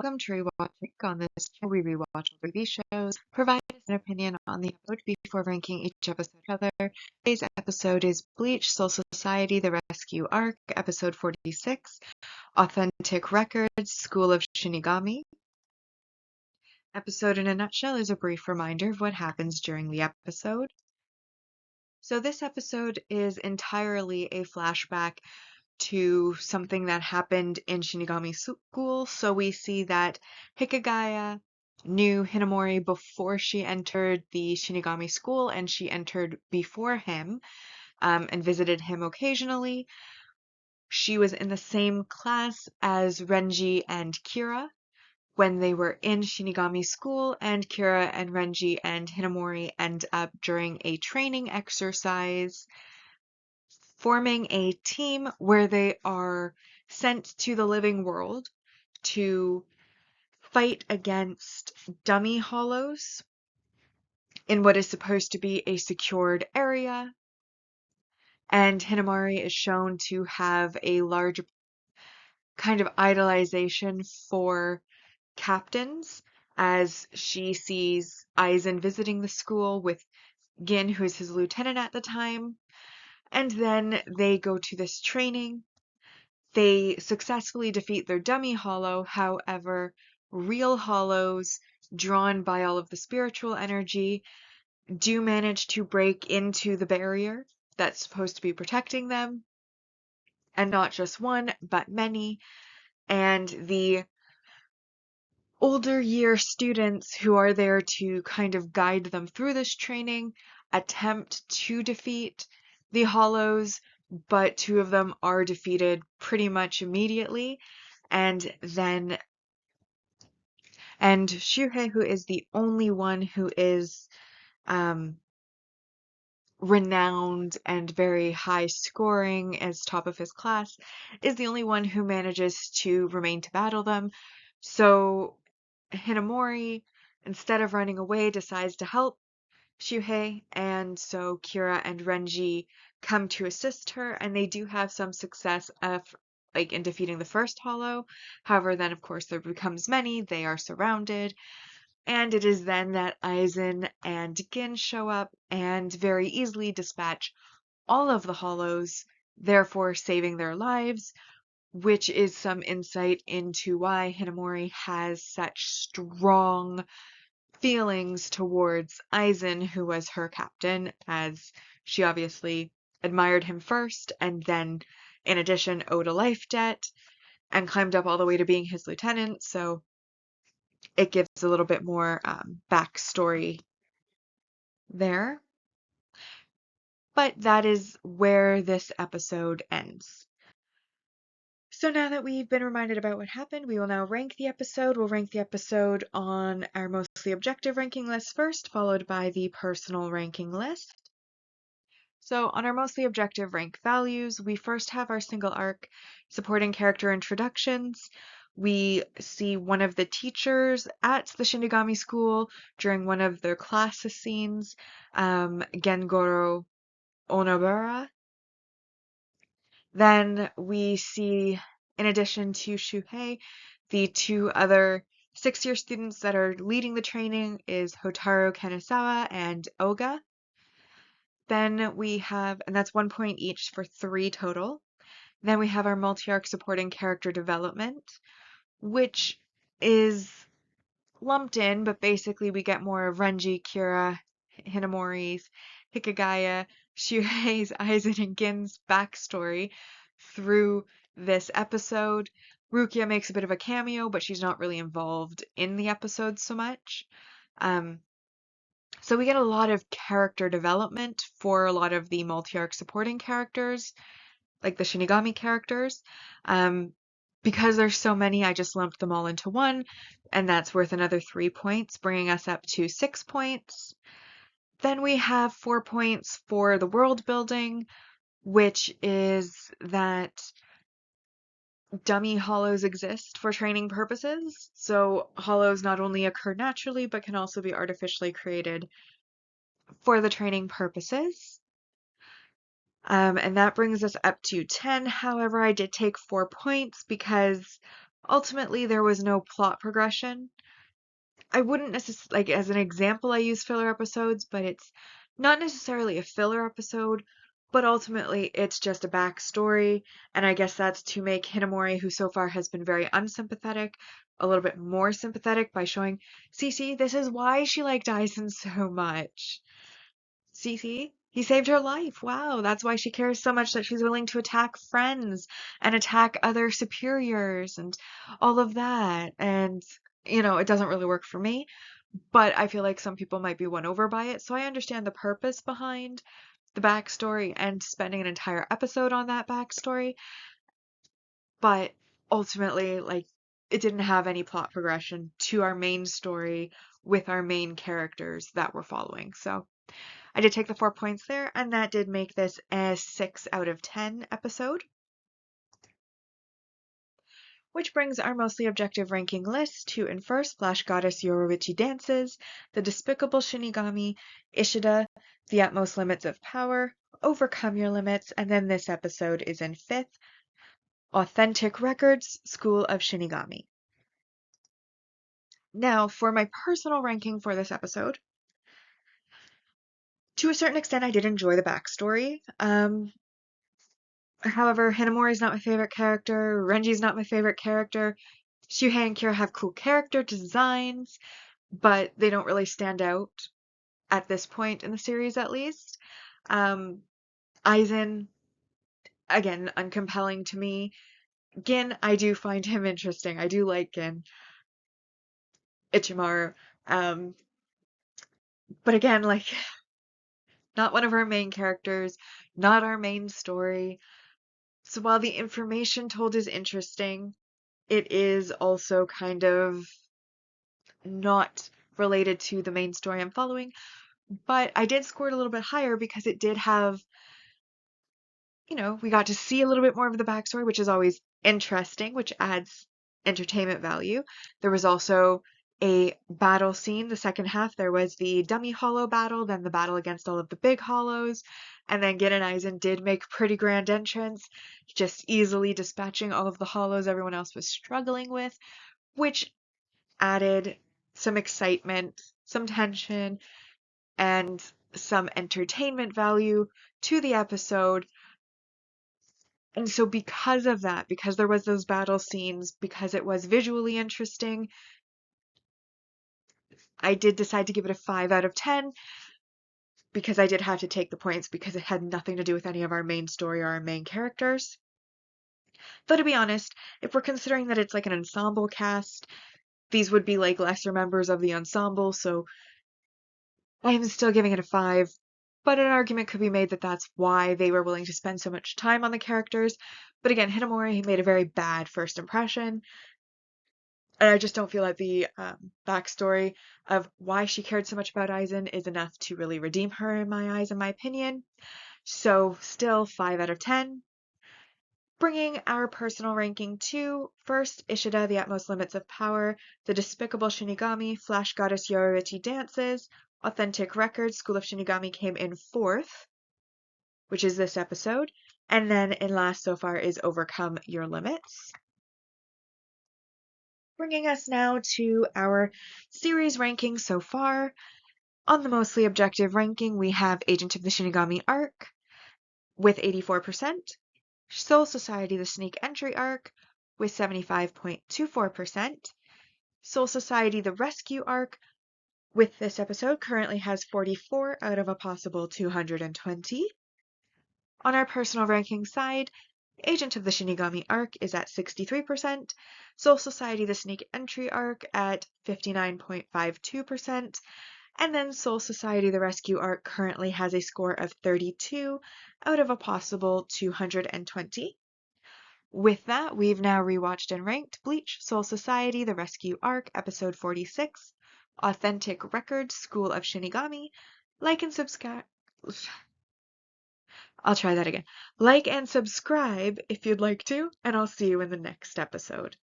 Welcome to Rewatch-and-Rank. On this channel, we rewatch all TV shows, provide us an opinion on the episode before ranking each episode together. Today's episode is Bleach Soul Society, The Rescue Arc, episode 46, Authentic Records, School of Shinigami. Episode in a nutshell is a brief reminder of what happens during the episode. So this episode is entirely a flashback to something that happened in Shinigami School. So we see that Hikagaya knew Hinamori before she entered the Shinigami School, and she entered before him and visited him occasionally. She was in the same class as Renji and Kira when they were in Shinigami School, and Kira and Renji and Hinamori end up during a training exercise forming a team where they are sent to the living world to fight against dummy hollows in what is supposed to be a secured area. And Hinamori is shown to have a large kind of idolization for captains as she sees Aizen visiting the school with Gin, who is his lieutenant at the time. And then they go to this training. They successfully defeat their dummy hollow. However, real hollows, drawn by all of the spiritual energy, do manage to break into the barrier that's supposed to be protecting them. And not just one, but many. And the older year students who are there to kind of guide them through this training attempt to defeat the hollows, but two of them are defeated pretty much immediately. And Shuhei, who is the only one who is renowned and very high scoring as top of his class, is the only one who manages to remain to battle them. So Hinamori, instead of running away, decides to help Shuhei, and so Kira and Renji come to assist her, and they do have some success in defeating the first hollow. However, then of course there becomes many, they are surrounded, and it is then that Aizen and Gin show up and very easily dispatch all of the hollows, therefore saving their lives, which is some insight into why Hinamori has such strong feelings towards Aizen, who was her captain, as she obviously admired him first and then, in addition, owed a life debt and climbed up all the way to being his lieutenant. So it gives a little bit more backstory there. But that is where this episode ends. So now that we've been reminded about what happened, we will now rank the episode. We'll rank the episode on our mostly objective ranking list first, followed by the personal ranking list. So on our mostly objective rank values, we first have our single arc supporting character introductions. We see one of the teachers at the Shinigami school during one of their class scenes, Gengoro Onobara. Then we see, in addition to Shuhei, the two other sixth-year students that are leading the training is Hotaru Kanazawa and Oga. Then we have, and that's 1 point each for 3 total. Then we have our multi-arc supporting character development, which is lumped in, but basically we get more of Renji, Kira, Hinamori's, Hikagaya, Shuhei's, Aizen, and Gin's backstory through this episode. Rukia makes a bit of a cameo, but she's not really involved in the episode so much. So we get a lot of character development for a lot of the multi-arc supporting characters, like the Shinigami characters. Because there's so many, I just lumped them all into one, and that's worth another 3 points, bringing us up to 6 points. Then we have 4 points for the world building, which is that dummy hollows exist for training purposes. So hollows not only occur naturally, but can also be artificially created for the training purposes. And that brings us up to 10. However, I did take 4 points because Ultimately, there was no plot progression. I wouldn't necessarily, like, as an example, I use filler episodes, but it's not necessarily a filler episode, but ultimately it's just a backstory, and I guess that's to make Hinamori, who so far has been very unsympathetic, a little bit more sympathetic by showing, see, this is why she liked Aizen so much. See, he saved her life. Wow, that's why she cares so much that she's willing to attack friends and attack other superiors and all of that. And, it doesn't really work for me, but I feel like some people might be won over by it. So I understand the purpose behind the backstory and spending an entire episode on that backstory. But ultimately, like, it didn't have any plot progression to our main story with our main characters that we're following. So I did take the 4 points there, and that did make this a 6 out of 10 episode. Which brings our mostly objective ranking list to, in first, Flash Goddess Yoruichi Dances, The Despicable Shinigami, Ishida, The Utmost Limits of Power, Overcome Your Limits, and then this episode is in fifth, Authentic Records, School of Shinigami. Now, for my personal ranking for this episode, to a certain extent, I did enjoy the backstory. However, Hinamori is not my favorite character. Renji's not my favorite character. Shuhei and Kira have cool character designs, but they don't really stand out at this point in the series, at least. Aizen, again, uncompelling to me. Gin, I do find him interesting. I do like Gin. Ichimaru. But again, like, not one of our main characters, not our main story. So while the information told is interesting, it is also kind of not related to the main story I'm following, but I did score it a little bit higher because it did have, we got to see a little bit more of the backstory, which is always interesting, which adds entertainment value. There was also a battle scene. The second half, there was the dummy hollow battle, then the battle against all of the big hollows, and then Gin and Aizen did make pretty grand entrance, just easily dispatching all of the hollows everyone else was struggling with, which added some excitement, some tension, and some entertainment value to the episode. And so because of that, because there was those battle scenes, because it was visually interesting, I did decide to give it a 5 out of 10 because I did have to take the points because it had nothing to do with any of our main story or our main characters. Though to be honest, if we're considering that it's like an ensemble cast, these would be like lesser members of the ensemble, so I'm still giving it a 5, but an argument could be made that that's why they were willing to spend so much time on the characters. But again, Hinamori made a very bad first impression, and I just don't feel like the backstory of why she cared so much about Aizen is enough to really redeem her in my eyes, in my opinion. So still 5 out of 10. Bringing our personal ranking to first, Ishida, The Utmost Limits of Power, The Despicable Shinigami, Flash Goddess Yoruichi Dances, Authentic Records, School of Shinigami came in fourth, which is this episode, and then in last so far is Overcome Your Limits. Bringing us now to our series ranking so far. On the mostly objective ranking, we have Agent of the Shinigami arc with 84%, Soul Society the Sneak Entry arc with 75.24%, Soul Society the Rescue arc with this episode currently has 44 out of a possible 220. On our personal ranking side, Agent of the Shinigami arc is at 63%, Soul Society the Sneak Entry arc at 59.52%, and then Soul Society the Rescue arc currently has a score of 32 out of a possible 220. With that, we've now rewatched and ranked Bleach, Soul Society, The Rescue Arc, Episode 46, Authentic Records, School of Shinigami. Like and subscribe. I'll try that again. Like and subscribe if you'd like to, and I'll see you in the next episode.